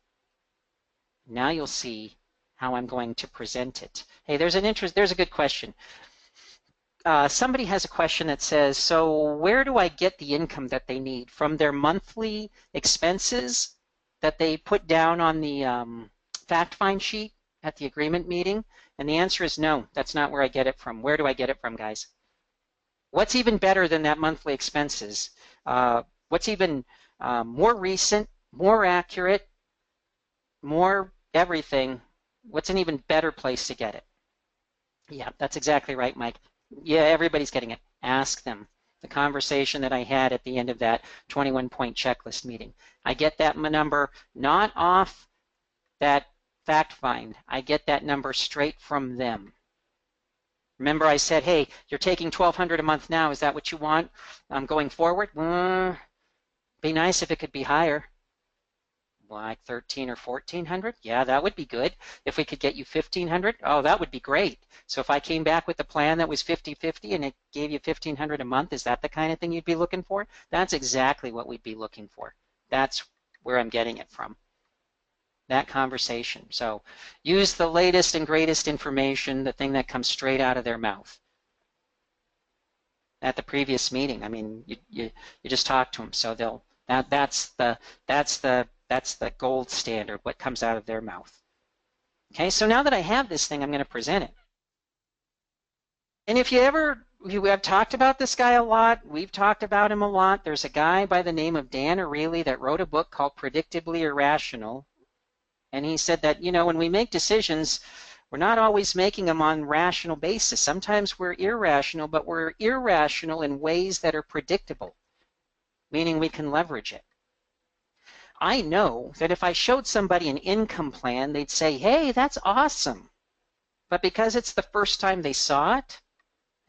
Now you'll see how I'm going to present it. Hey, there's a good question. Somebody has a question that says, so where do I get the income that they need? From their monthly expenses that they put down on the fact find sheet at the agreement meeting? And the answer is no, that's not where I get it from. Where do I get it from, guys? What's even better than that monthly expenses? What's even more recent, more accurate, more everything? What's an even better place to get it? Yeah, that's exactly right, Mike. Yeah, everybody's getting it. Ask them. The conversation that I had at the end of that 21-point checklist meeting. I get that number not off that fact find. I get that number straight from them. Remember I said, hey, you're taking $1,200 a month now. Is that what you want going forward? Be nice if it could be higher. Like 1,300 or 1,400? Yeah, that would be good. If we could get you 1,500, oh, that would be great. So if I came back with a plan that was 50-50 and it gave you 1,500 a month, is that the kind of thing you'd be looking for? That's exactly what we'd be looking for. That's where I'm getting it from. That conversation. So use the latest and greatest information, the thing that comes straight out of their mouth. At the previous meeting, I mean, you just talk to them, so they'll that's the gold standard, what comes out of their mouth. Okay, so now that I have this thing, I'm going to present it. And if you have talked about this guy a lot, we've talked about him a lot. There's a guy by the name of Dan Ariely that wrote a book called Predictably Irrational. And he said that, you know, when we make decisions, we're not always making them on rational basis. Sometimes we're irrational, but we're irrational in ways that are predictable, meaning we can leverage it. I know that if I showed somebody an income plan, they'd say, hey, that's awesome. But because it's the first time they saw it,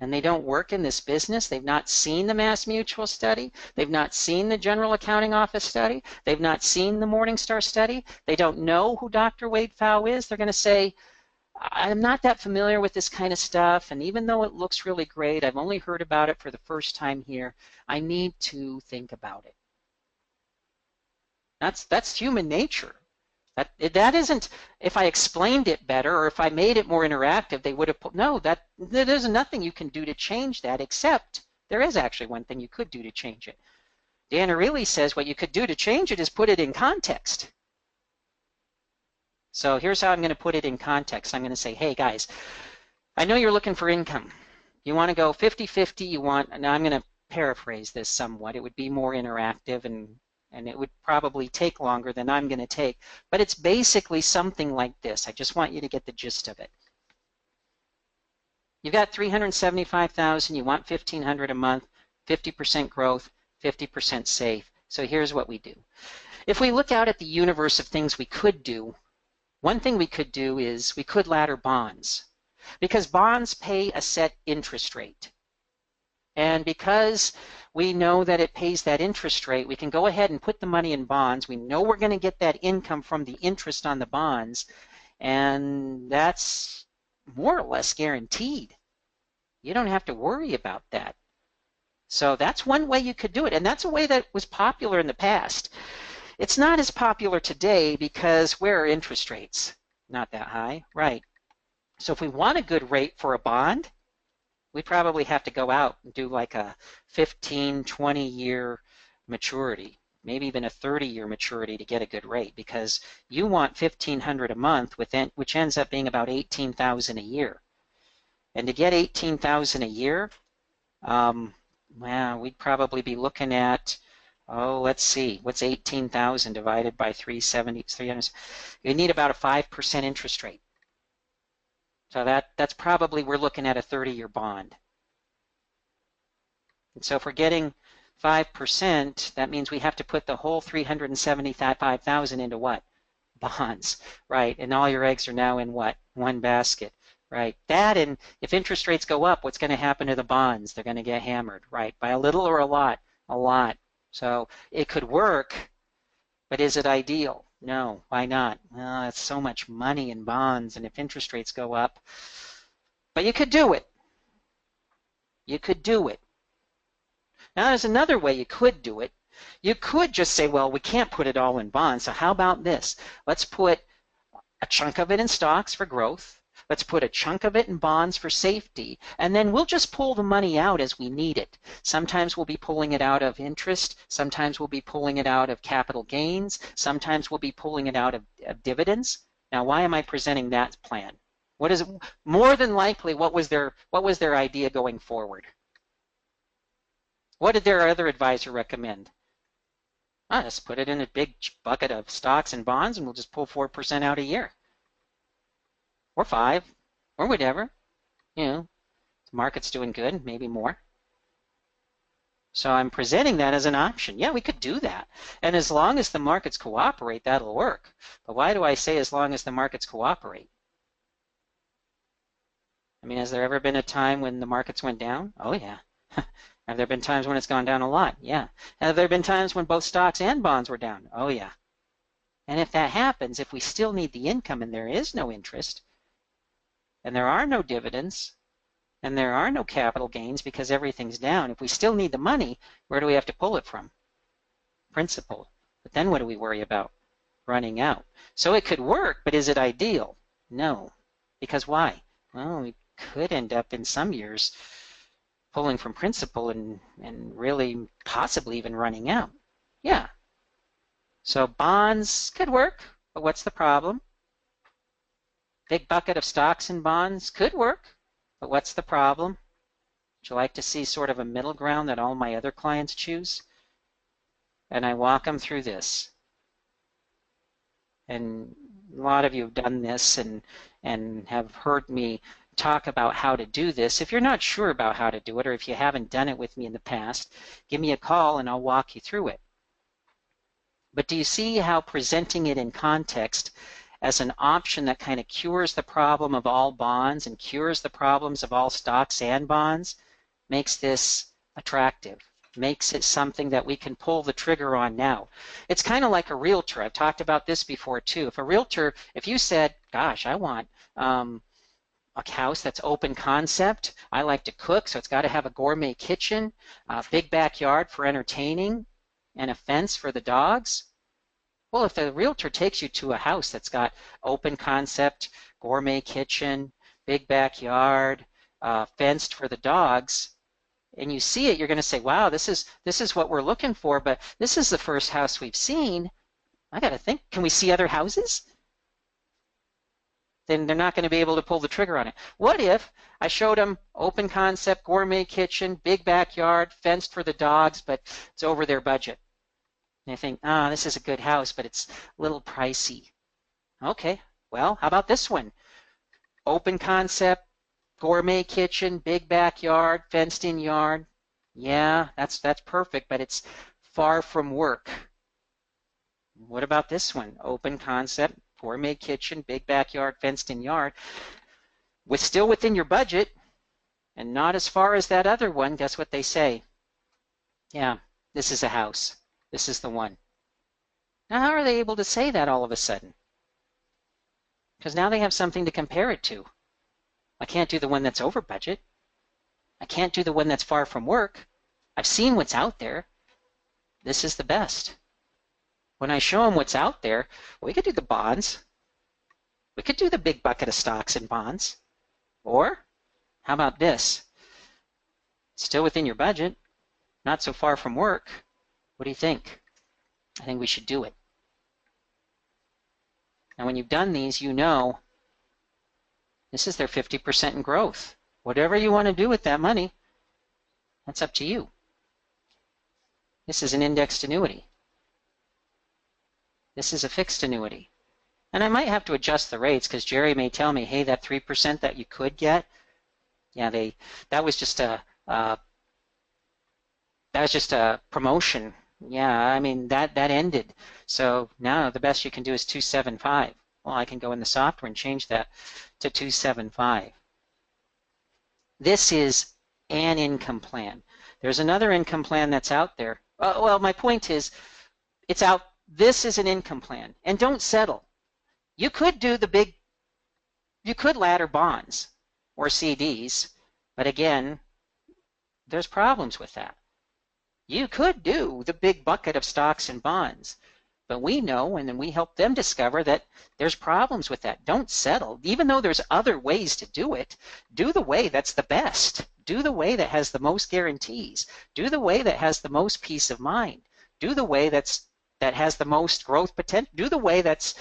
and they don't work in this business, they've not seen the Mass Mutual study, they've not seen the General Accounting Office study, they've not seen the Morningstar study, they don't know who Dr. Wade Pfau is, they're going to say, I'm not that familiar with this kind of stuff, and even though it looks really great, I've only heard about it for the first time here, I need to think about it. That's human nature. That isn't, if I explained it better or if I made it more interactive, they would have put, no, there's nothing you can do to change that, except there is actually one thing you could do to change it. Dan Ariely says what you could do to change it is put it in context. So here's how I'm going to put it in context. I'm going to say, hey guys, I know you're looking for income. You want to go 50-50, you want, now I'm going to paraphrase this somewhat. It would be more interactive and it would probably take longer than I'm going to take. But it's basically something like this. I just want you to get the gist of it. You've got $375,000, you want $1,500 a month, 50% growth, 50% safe. So here's what we do. If we look out at the universe of things we could do, one thing we could do is we could ladder bonds, because bonds pay a set interest rate. And because we know that it pays that interest rate, we can go ahead and put the money in bonds. We know we're going to get that income from the interest on the bonds, and that's more or less guaranteed. You don't have to worry about that. So that's one way you could do it, and that's a way that was popular in the past. It's not as popular today because where are interest rates? Not that high, right? So if we want a good rate for a bond, we probably have to go out and do like a 15, 20-year maturity, maybe even a 30-year maturity to get a good rate, because you want $1,500 a month, which ends up being about $18,000 a year. And to get $18,000 a year, well, we'd probably be looking at, oh, let's see, what's 18,000 divided by 300? You need about a 5% interest rate. So that's probably, we're looking at a 30-year bond. And so if we're getting 5%, that means we have to put the whole $375,000 into what? Bonds, right? And all your eggs are now in what? One basket, right? That, and if interest rates go up, what's going to happen to the bonds? They're going to get hammered, right? By a little or a lot? A lot. So it could work, but is it ideal? No, why not? Well, it's so much money in bonds, and if interest rates go up, but you could do it. You could do it. Now, there's another way you could do it. You could just say, well, we can't put it all in bonds, so how about this? Let's put a chunk of it in stocks for growth. Let's put a chunk of it in bonds for safety, and then we'll just pull the money out as we need it. Sometimes we'll be pulling it out of interest. Sometimes we'll be pulling it out of capital gains. Sometimes we'll be pulling it out of dividends. Now, why am I presenting that plan? What is more than likely? What was their idea going forward? What did their other advisor recommend? Let's put it in a big bucket of stocks and bonds, and we'll just pull 4% out a year, or 5, or whatever. You know, the market's doing good, maybe more. So I'm presenting that as an option. Yeah, we could do that, and as long as the markets cooperate, that'll work. But why do I say as long as the markets cooperate? I mean, has there ever been a time when the markets went down? Oh yeah. Have there been times when it's gone down a lot? Yeah. Have there been times when both stocks and bonds were down? Oh yeah. And if that happens, if we still need the income and there is no interest, and there are no dividends, and there are no capital gains because everything's down, if we still need the money, where do we have to pull it from? Principal. But then what do we worry about? Running out. So it could work, but is it ideal? No. Because why? Well, we could end up in some years pulling from principal and really possibly even running out. Yeah. So bonds could work, but what's the problem? Big bucket of stocks and bonds could work, but what's the problem? Would you like to see sort of a middle ground that all my other clients choose? And I walk them through this. And a lot of you have done this and have heard me talk about how to do this. If you're not sure about how to do it, or if you haven't done it with me in the past, give me a call and I'll walk you through it. But do you see how presenting it in context as an option that kind of cures the problem of all bonds and cures the problems of all stocks and bonds makes this attractive, makes it something that we can pull the trigger on now? It's kind of like a realtor. I've talked about this before too. If a realtor, if you said, gosh, I want a house that's open concept. I like to cook, so it's got to have a gourmet kitchen, a big backyard for entertaining, and a fence for the dogs. Well, if the realtor takes you to a house that's got open concept, gourmet kitchen, big backyard, fenced for the dogs, and you see it, you're going to say, wow, this is what we're looking for, but this is the first house we've seen. I got to think, can we see other houses? Then they're not going to be able to pull the trigger on it. What if I showed them open concept, gourmet kitchen, big backyard, fenced for the dogs, but it's over their budget? And they think, this is a good house, but it's a little pricey. Okay, well, how about this one? Open concept, gourmet kitchen, big backyard, fenced in yard. Yeah, that's perfect, but it's far from work. What about this one? Open concept, gourmet kitchen, big backyard, fenced in yard, still within your budget and not as far as that other one. Guess what they say? Yeah, this is a house. This is the one. Now, how are they able to say that all of a sudden? Because now they have something to compare it to. I can't do the one that's over budget. I can't do the one that's far from work. I've seen what's out there. This is the best. When I show them what's out there, we could do the bonds. We could do the big bucket of stocks and bonds. Or, how about this? Still within your budget, not so far from work. What do you think? I think we should do it. And when you've done these, you know this is their 50% in growth. Whatever you want to do with that money, that's up to you. This is an indexed annuity. This is a fixed annuity. And I might have to adjust the rates because Jerry may tell me, hey, that 3% that you could get, yeah, that was just a promotion. Yeah, I mean that ended. So now the best you can do is 275. Well, I can go in the software and change that to 275. This is an income plan. There's another income plan that's out there. Well, my point is, it's out this is an income plan, and don't settle. You could do you could ladder bonds or CDs, but again, there's problems with that. You could do the big bucket of stocks and bonds, but we know, and then we help them discover that there's problems with that. Don't settle. Even though there's other ways to do it, do the way that's the best. Do the way that has the most guarantees. Do the way that has the most peace of mind. Do the way that has the most growth potential. Do the way that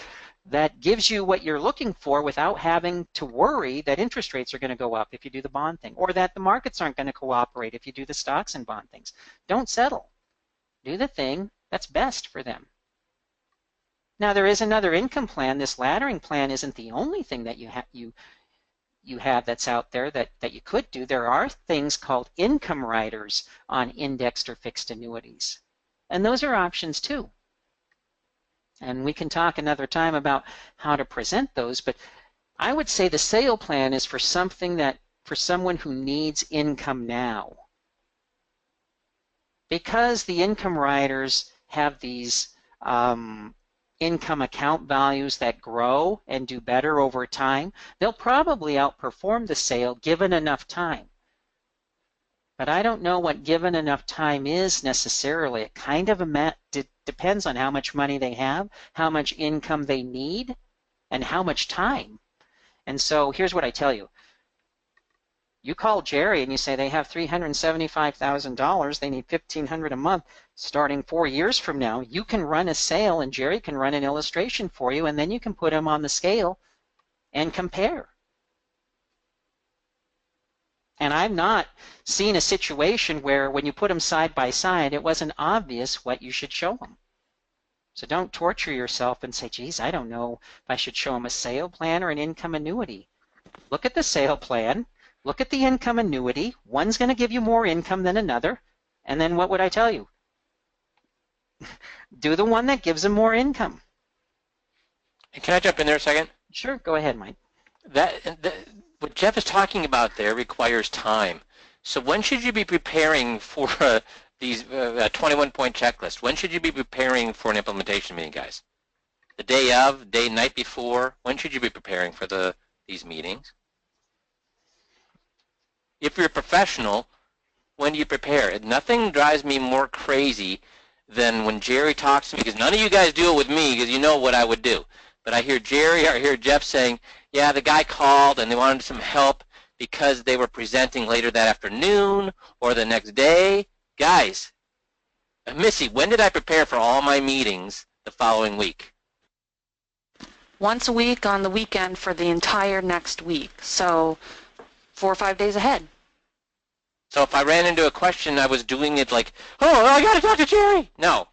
gives you what you're looking for without having to worry that interest rates are going to go up if you do the bond thing, or that the markets aren't going to cooperate if you do the stocks and bond things. Don't settle. Do the thing that's best for them. Now, there is another income plan. This laddering plan isn't the only thing that you have that's out there that you could do. There are things called income riders on indexed or fixed annuities, and those are options too. And we can talk another time about how to present those, but I would say the sale plan is for someone who needs income now. Because the income riders have these income account values that grow and do better over time, they'll probably outperform the sale given enough time. But I don't know what given enough time is necessarily. It kind of depends on how much money they have, how much income they need, and how much time. And so here's what I tell you. You call Jerry and you say they have $375,000, they need $1,500 a month starting 4 years from now. You can run a sale and Jerry can run an illustration for you, and then you can put them on the scale and compare. And I've not seen a situation where when you put them side by side, it wasn't obvious what you should show them. So don't torture yourself and say, geez, I don't know if I should show them a sale plan or an income annuity. Look at the sale plan. Look at the income annuity. One's going to give you more income than another. And then what would I tell you? Do the one that gives them more income. Can I jump in there a second? Sure, go ahead, Mike. What Jeff is talking about there requires time. So when should you be preparing for these 21-point checklist? When should you be preparing for an implementation meeting, guys? The day of, night before? When should you be preparing for these meetings? If you're a professional, when do you prepare? Nothing drives me more crazy than when Jerry talks to me, because none of you guys do it with me, because you know what I would do. But I hear Jerry or I hear Jeff saying, yeah, the guy called and they wanted some help because they were presenting later that afternoon or the next day. Guys, Missy, when did I prepare for all my meetings the following week? Once a week on the weekend for the entire next week. So 4 or 5 days ahead. So if I ran into a question, I was doing it like, oh, I got to talk to Jerry. No.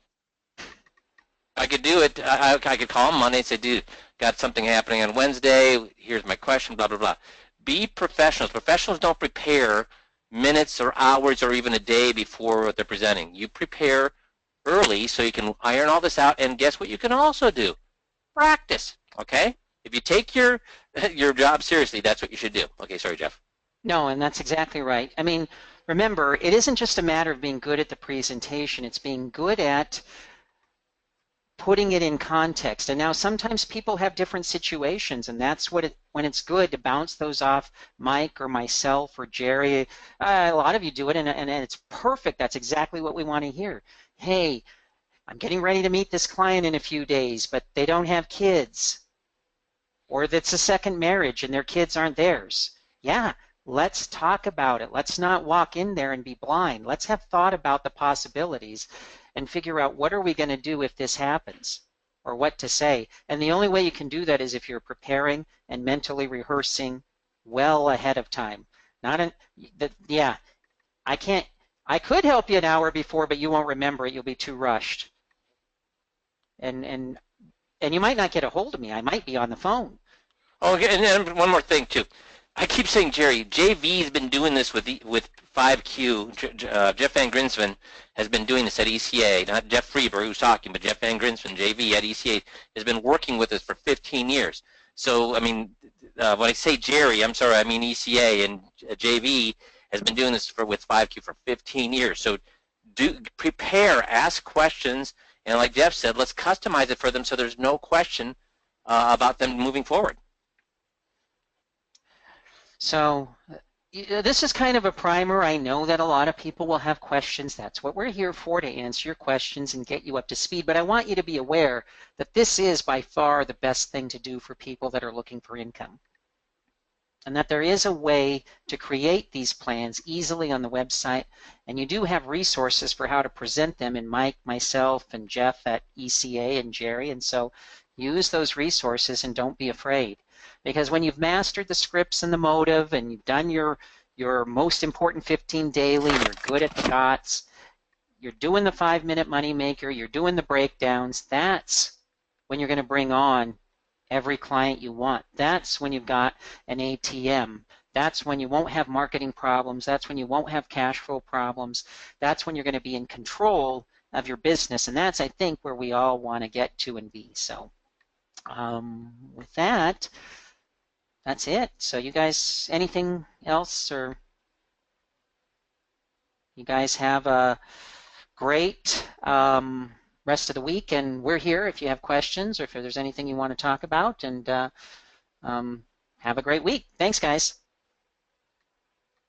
I could do it. I could call him Monday and say, dude, got something happening on Wednesday. Here's my question, blah, blah, blah. Be professionals. Professionals don't prepare minutes or hours or even a day before what they're presenting. You prepare early so you can iron all this out. And guess what you can also do? Practice, okay? If you take your job seriously, that's what you should do. Okay, sorry, Jeff. No, and that's exactly right. I mean, remember, it isn't just a matter of being good at the presentation. It's being good at putting it in context. And now sometimes people have different situations, and that's when it's good to bounce those off Mike or myself or Jerry. A lot of you do it, and it's perfect. That's exactly what we want to hear. Hey, I'm getting ready to meet this client in a few days, but they don't have kids. Or that's a second marriage and their kids aren't theirs. Yeah, let's talk about it. Let's not walk in there and be blind. Let's have thought about the possibilities and figure out what are we going to do if this happens, or what to say. And the only way you can do that is if you're preparing and mentally rehearsing well ahead of time. Yeah, I could help you an hour before, but you won't remember it. You'll be too rushed. And you might not get a hold of me. I might be on the phone. Oh, and then one more thing too. I keep saying, Jerry, JV's been doing this with 5Q. Jeff Van Grinsven has been doing this at ECA. Not Jeff Freeber, who's talking, but Jeff Van Grinsven, JV at ECA, has been working with us for 15 years. So, I mean, when I say Jerry, I'm sorry, I mean ECA, and JV has been doing this with 5Q for 15 years. So prepare, ask questions, And like Jeff said, let's customize it for them so there's no question about them moving forward. So this is kind of a primer. I know that a lot of people will have questions. That's what we're here for, to answer your questions and get you up to speed. But I want you to be aware that this is by far the best thing to do for people that are looking for income. And that there is a way to create these plans easily on the website. And you do have resources for how to present them in Mike, myself, and Jeff at ECA and Jerry. And so use those resources and don't be afraid. Because when you've mastered the scripts and the motive and you've done your most important 15 daily, you're good at the dots, you're doing the 5-minute money maker, you're doing the breakdowns, that's when you're going to bring on every client you want. That's when you've got an ATM. That's when you won't have marketing problems. That's when you won't have cash flow problems. That's when you're going to be in control of your business. And that's, I think, where we all want to get to and be. So with that, that's it. So you guys, anything else? Or you guys have a great rest of the week, and we're here if you have questions or if there's anything you want to talk about, and have a great week. Thanks, guys.